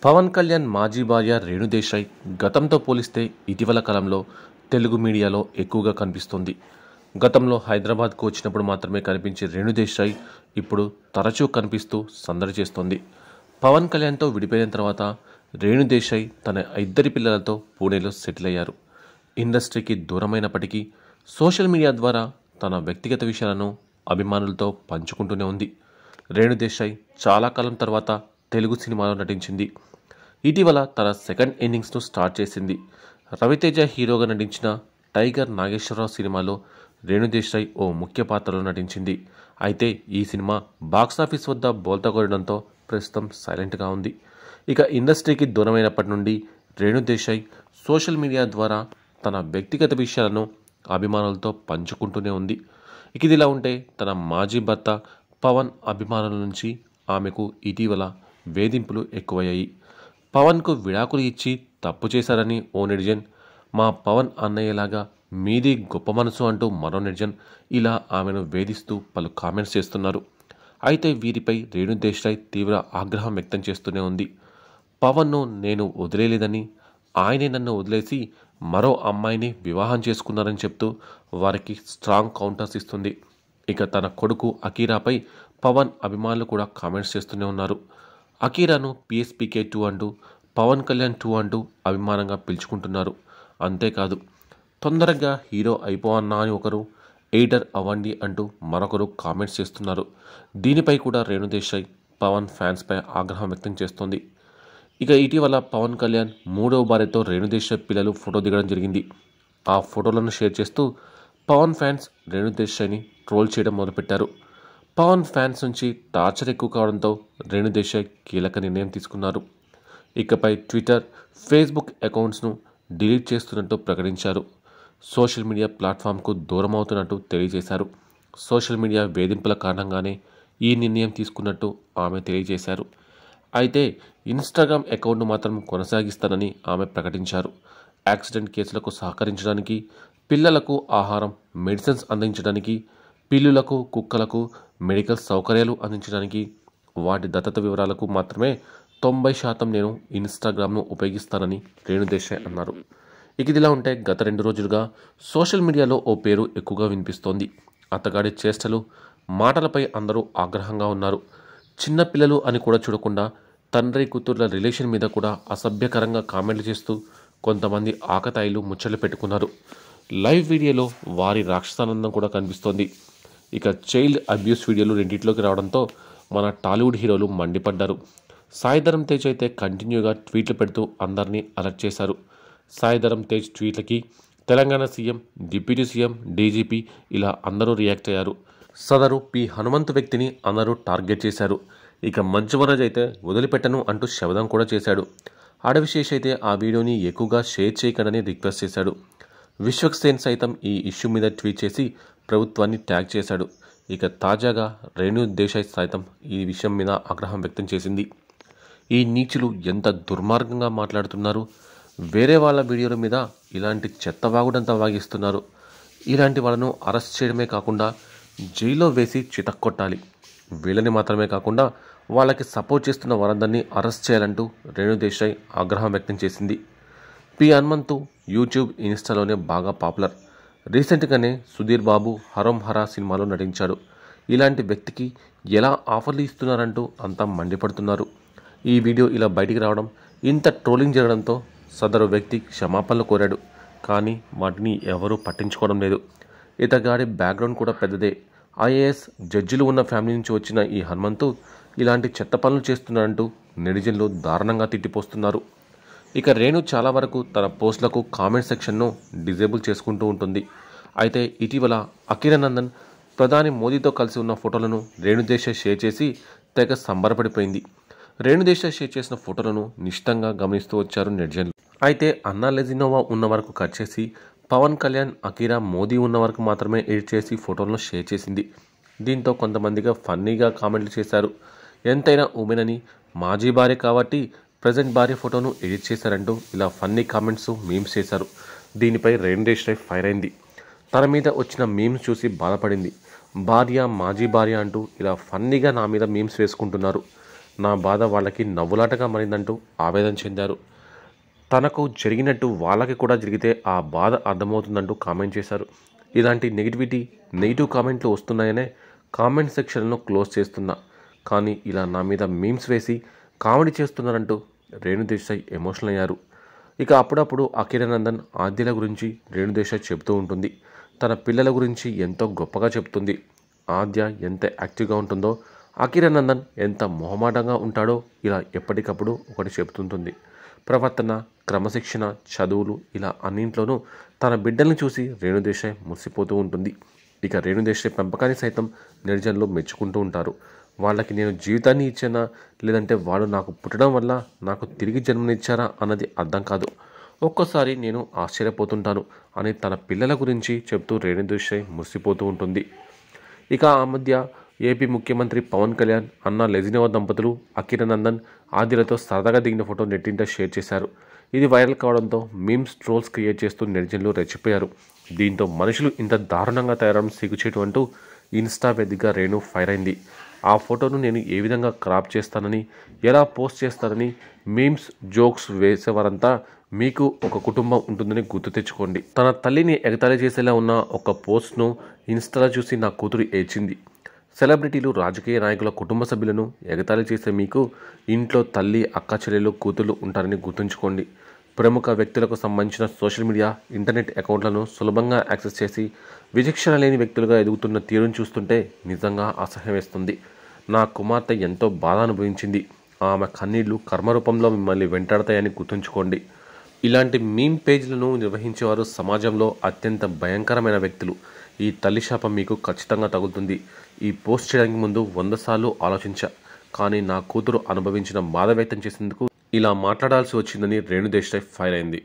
పవన్ కళ్యాణ్ మాజీ భార్య రేణు దేశాయ్ గతంతో పోలిస్తే ఇటీవల కాలంలో తెలుగు మీడియాలో ఎక్కువగా కనిపిస్తుంది. గతంలో హైదరాబాద్కు వచ్చినప్పుడు మాత్రమే కనిపించే రేణు దేశాయ్ ఇప్పుడు తరచూ కనిపిస్తూ సందడి చేస్తోంది. పవన్ కళ్యాణ్తో విడిపోయిన తర్వాత రేణు దేశాయ్ తన ఇద్దరి పిల్లలతో పూణేలో సెటిల్ అయ్యారు. ఇండస్ట్రీకి దూరమైనప్పటికీ సోషల్ మీడియా ద్వారా తన వ్యక్తిగత విషయాలను అభిమానులతో పంచుకుంటూనే ఉంది. రేణు దేశాయ్ చాలా కాలం తర్వాత తెలుగు సినిమాలో నటించింది. ఇటీవల తన సెకండ్ ఇన్నింగ్స్ను స్టార్ట్ చేసింది. రవితేజ హీరోగా నటించిన టైగర్ నాగేశ్వరరావు సినిమాలో రేణు దేశాయ్ ఓ ముఖ్య పాత్రలో నటించింది. అయితే ఈ సినిమా బాక్సాఫీస్ వద్ద బోల్తా కొట్టడంతో ప్రస్తుతం సైలెంట్గా ఉంది. ఇక ఇండస్ట్రీకి దూరమైనప్పటి నుండి రేణు దేశాయ్ సోషల్ మీడియా ద్వారా తన వ్యక్తిగత విషయాలను అభిమానులతో పంచుకుంటూనే ఉంది. ఇదిలా ఉంటే తన మాజీ భర్త పవన్ అభిమానుల నుంచి ఆమెకు ఇటీవల వేధింపులు ఎక్కువయ్యాయి. పవన్కు విడాకులు ఇచ్చి తప్పు చేశారని ఓ నెటిజన్, మా పవన్ అన్నయ్యలాగా మీది గొప్ప మనసు అంటూ మరో నెటిజన్ ఇలా ఆమెను వేధిస్తూ పలు కామెంట్స్ చేస్తున్నారు. అయితే వీరిపై రేణు దేశాయ్ తీవ్ర ఆగ్రహం వ్యక్తం చేస్తూనే ఉంది. పవన్ను నేను వదిలేలేదని, ఆయనే నన్ను వదిలేసి మరో అమ్మాయిని వివాహం చేసుకున్నారని చెప్తూ వారికి స్ట్రాంగ్ కౌంటర్స్ ఇస్తుంది. ఇక తన కొడుకు అకీరాపై పవన్ అభిమానులు కూడా కామెంట్స్ చేస్తూనే ఉన్నారు. అకీరాను PSPK 2 అంటూ, పవన్ కళ్యాణ్ 2 అంటూ అభిమానంగా పిలుచుకుంటున్నారు. అంతేకాదు, తొందరగా హీరో అయిపోవన్నా అని ఒకరు, ఎయిటర్ అవ్వండి అంటూ మరొకరు కామెంట్స్ చేస్తున్నారు. దీనిపై కూడా రేణు దేశాయ్ పవన్ ఫ్యాన్స్పై ఆగ్రహం వ్యక్తం చేస్తోంది. ఇక ఇటీవల పవన్ కళ్యాణ్ మూడవ భార్యతో రేణు దేశాయ్ పిల్లలు ఫోటో దిగడం జరిగింది. ఆ ఫోటోలను షేర్ చేస్తూ పవన్ ఫ్యాన్స్ రేణు దేశాయ్ని ట్రోల్ చేయడం మొదలుపెట్టారు. పవన్ ఫ్యాన్స్ నుంచి టార్చర్ ఎక్కువ కావడంతో రేణు దేశాయ్ కీలక నిర్ణయం తీసుకున్నారు. ఇకపై ట్విట్టర్, ఫేస్బుక్ అకౌంట్స్ను డిలీట్ చేస్తున్నట్టు ప్రకటించారు. సోషల్ మీడియా ప్లాట్ఫామ్కు దూరం అవుతున్నట్టు తెలియజేశారు. సోషల్ మీడియా వేధింపుల కారణంగానే ఈ నిర్ణయం తీసుకున్నట్టు ఆమె తెలియజేశారు. అయితే ఇన్స్టాగ్రామ్ అకౌంట్ను మాత్రం కొనసాగిస్తానని ఆమె ప్రకటించారు. యాక్సిడెంట్ కేసులకు సహకరించడానికి, పిల్లలకు ఆహారం, మెడిసిన్స్ అందించడానికి, పిల్లులకు, కుక్కలకు మెడికల్ సౌకర్యాలు అందించడానికి, వాటి దత్తత వివరాలకు మాత్రమే 90% నేను ఇన్స్టాగ్రామ్ను ఉపయోగిస్తానని రేణు దేశాయ్ అన్నారు. ఇదిలా ఉంటే గత 2 రోజులుగా సోషల్ మీడియాలో ఓ పేరు ఎక్కువగా వినిపిస్తోంది. అతగాడి చేష్టలు, మాటలపై అందరూ ఆగ్రహంగా ఉన్నారు. చిన్న పిల్లలు అని కూడా చూడకుండా తండ్రి కూతుర్ల రిలేషన్ మీద కూడా అసభ్యకరంగా కామెంట్లు చేస్తూ కొంతమంది ఆకతాయిలు ముచ్చట్లు పెట్టుకున్నారు. లైవ్ వీడియోలో వారి రాక్షసానందం కూడా కనిపిస్తోంది. ఇక చైల్డ్ అబ్యూస్ వీడియోలు రెండింటిలోకి రావడంతో మన టాలీవుడ్ హీరోలు మండిపడ్డారు. సాయి ధరమ్ తేజ్ అయితే కంటిన్యూగా ట్వీట్లు పెడుతూ అందరినీ అలర్ట్ చేశారు. సాయి ధరమ్ తేజ్ ట్వీట్లకి Telangana CM, deputy CM, DGP ఇలా అందరూ రియాక్ట్ అయ్యారు. సదరు పి హనుమంతు వ్యక్తిని అందరూ టార్గెట్ చేశారు. ఇక మంచువరాజ్ అయితే వదిలిపెట్టను అంటూ శబ్దం కూడా చేశాడు. అడవిశేష్ అయితే ఆ వీడియోని ఎక్కువగా షేర్ చేయకండని రిక్వెస్ట్ చేశాడు. విశ్వక్సేన్ సైతం ఈ ఇష్యూ మీద ట్వీట్ చేసి ప్రభుత్వాన్ని ట్యాగ్ చేశాడు. ఇక తాజాగా రేణు దేశాయ్ సైతం ఈ విషయం మీద ఆగ్రహం వ్యక్తం చేసింది. ఈ నీచులు ఎంత దుర్మార్గంగా మాట్లాడుతున్నారు, వేరే వాళ్ళ వీడియోల మీద ఇలాంటి చెత్తవాగుడంతా వాగిస్తున్నారు. ఇలాంటి వాళ్ళను అరెస్ట్ చేయడమే కాకుండా జైల్లో వేసి చితక్కొట్టాలి. వీళ్ళని మాత్రమే కాకుండా వాళ్ళకి సపోర్ట్ చేస్తున్న వారందరినీ అరెస్ట్ చేయాలంటూ రేణు దేశాయ్ ఆగ్రహం వ్యక్తం చేసింది. పి హనుమంతు యూట్యూబ్, ఇన్స్టాలోనే బాగా పాపులర్. రీసెంట్గానే సుధీర్ బాబు హరం హరా సినిమాలో నటించాడు. ఇలాంటి వ్యక్తికి ఎలా ఆఫర్లు ఇస్తున్నారంటూ అంతా మండిపడుతున్నారు. ఈ వీడియో ఇలా బయటికి రావడం, ఇంత ట్రోలింగ్ జరగడంతో సదరు వ్యక్తి క్షమాపణలు కోరాడు. కానీ వాటిని ఎవరూ పట్టించుకోవడం లేదు. ఇతగాడి బ్యాక్గ్రౌండ్ కూడా పెద్దదే. IAS జడ్జిలు ఉన్న ఫ్యామిలీ నుంచి వచ్చిన ఈ హనుమంతు ఇలాంటి చెత్త పనులు చేస్తున్నారంటూ నెటిజన్లు దారుణంగా తిట్టిపోస్తున్నారు. ఇక రేణు చాలా వరకు తన పోస్టులకు కామెంట్ సెక్షన్ను డిజేబుల్ చేసుకుంటూ ఉంటుంది. అయితే ఇటీవల అఖిరానందన్ ప్రధాని మోదీతో కలిసి ఉన్న ఫోటోలను రేణు దేశాయ్ షేర్ చేసి తెగ సంబరపడిపోయింది. రేణు దేశాయ్ షేర్ చేసిన ఫోటోలను నిశితంగా గమనిస్తూ వచ్చారు నెటిజన్లు. అయితే అన్నా లెజినోవా ఉన్న వరకు కట్ చేసి పవన్ కళ్యాణ్, అకీరా, మోదీ ఉన్న వరకు మాత్రమే ఎడిట్ చేసి ఫోటోలను షేర్ చేసింది. దీంతో కొంతమందిగా ఫన్నీగా కామెంట్లు చేశారు. ఎంతైనా ఉమెన్ అని, మాజీ భార్య కాబట్టి ప్రజెంట్ భార్య ఫోటోను ఎడిట్ చేశారంటూ ఇలా ఫన్నీ కామెంట్స్, మీమ్స్ చేశారు. దీనిపై రేణు దేశాయ్ ఫైర్ అయింది. తన మీద వచ్చిన మీమ్స్ చూసి బాధపడింది. భార్య, మాజీ భార్య అంటూ ఇలా ఫన్నీగా నా మీద మీమ్స్ వేసుకుంటున్నారు. నా బాధ వాళ్ళకి నవ్వులాటగా మారిందంటూ ఆవేదన చెందారు. తనకు జరిగినట్టు వాళ్ళకి కూడా జరిగితే ఆ బాధ అర్థమవుతుందంటూ కామెంట్ చేశారు. ఇలాంటి నెగిటివ్ కామెంట్లు వస్తున్నాయనే కామెంట్ సెక్షన్లను క్లోజ్ చేస్తున్నా, కానీ ఇలా నా మీద మీమ్స్ వేసి కామెడీ చేస్తున్నారంటూ రేణుదేశాయ్ ఎమోషనల్ అయ్యారు. ఇక అప్పుడప్పుడు అకిరానందన్ ఆద్యల గురించి రేణుదేశాయ్ చెబుతూ ఉంటుంది. తన పిల్లల గురించి ఎంతో గొప్పగా చెప్తుంది. ఆద్య ఎంత యాక్టివ్గా ఉంటుందో, అకిరానందన్ ఎంత మొహమాటంగా ఉంటాడో ఇలా ఎప్పటికప్పుడు ఒకటి చెబుతుంటుంది. ప్రవర్తన, క్రమశిక్షణ, చదువులు ఇలా అన్నింట్లోనూ తన బిడ్డల్ని చూసి రేణుదేశాయ్ మురిసిపోతూ ఉంటుంది. ఇక రేణుదేశాయ్ పెంపకాన్ని సైతం నెటిజన్లు మెచ్చుకుంటూ ఉంటారు. వాళ్ళకి నేను జీవితాన్ని ఇచ్చానా, లేదంటే వాళ్ళు నాకు పుట్టడం వల్ల నాకు తిరిగి జన్మనిచ్చారా అన్నది అర్థం కాదు. ఒక్కోసారి నేను ఆశ్చర్యపోతుంటాను అని తన పిల్లల గురించి చెప్తూ రేణుదేశాయ్ మురిసిపోతూ ఉంటుంది. ఇక ఆ మధ్య ఏపీ ముఖ్యమంత్రి పవన్ కళ్యాణ్, అన్న లెజినోవా దంపతులు అకిరానందన్, ఆద్యలతో సరదాగా దిగిన ఫోటో నెట్టింట షేర్ చేశారు. ఇది వైరల్ కావడంతో మీమ్స్, ట్రోల్స్ క్రియేట్ చేస్తూ నెటిజన్లు రెచ్చిపోయారు. దీంతో మనుషులు ఇంత దారుణంగా తయారవడం సిగ్గుచేటు అంటూ ఇన్స్టా వేదికగా రేణు ఫైర్ అయింది. ఆ ఫోటోను నేను ఏ విధంగా క్రాప్ చేస్తానని, ఎలా పోస్ట్ చేస్తానని మీమ్స్, జోక్స్ వేసేవారంతా మీకు ఒక కుటుంబం ఉంటుందని గుర్తు తెచ్చుకోండి. తన తల్లిని ఎగతాళి చేసేలా ఉన్న ఒక పోస్ట్ను ఇన్స్టాలో చూసి నా కూతురు ఏడ్చింది. సెలబ్రిటీలు, రాజకీయ నాయకుల కుటుంబ సభ్యులను ఎగతాళి చేసే మీకు ఇంట్లో తల్లి, అక్క, చెల్లెలు, కూతుళ్ళు ఉంటారని గుర్తుంచుకోండి. ప్రముఖ వ్యక్తులకు సంబంధించిన సోషల్ మీడియా, ఇంటర్నెట్ అకౌంట్లను సులభంగా యాక్సెస్ చేసి విచక్షణ లేని వ్యక్తులుగా ఎదుగుతున్న తీరును చూస్తుంటే నిజంగా అసహ్యం వేస్తుంది. నా కుమార్తె ఎంతో బాధ అనుభవించింది. ఆమె కన్నీళ్లు కర్మరూపంలో మిమ్మల్ని వెంటాడతాయని గుర్తుంచుకోండి. ఇలాంటి మీమ్ పేజ్లను నిర్వహించేవారు సమాజంలో అత్యంత భయంకరమైన వ్యక్తులు. ఈ తల్లి శాపం మీకు ఖచ్చితంగా తగులుతుంది. ఈ పోస్ట్ చేయడానికి ముందు 100 సార్లు ఆలోచించా, కానీ నా కూతురు అనుభవించిన బాధ వ్యక్తం చేసేందుకు ఇలా మాట్లాడాల్సి వచ్చిందని రేణుదేశాయ్ ఫైర్ అయింది.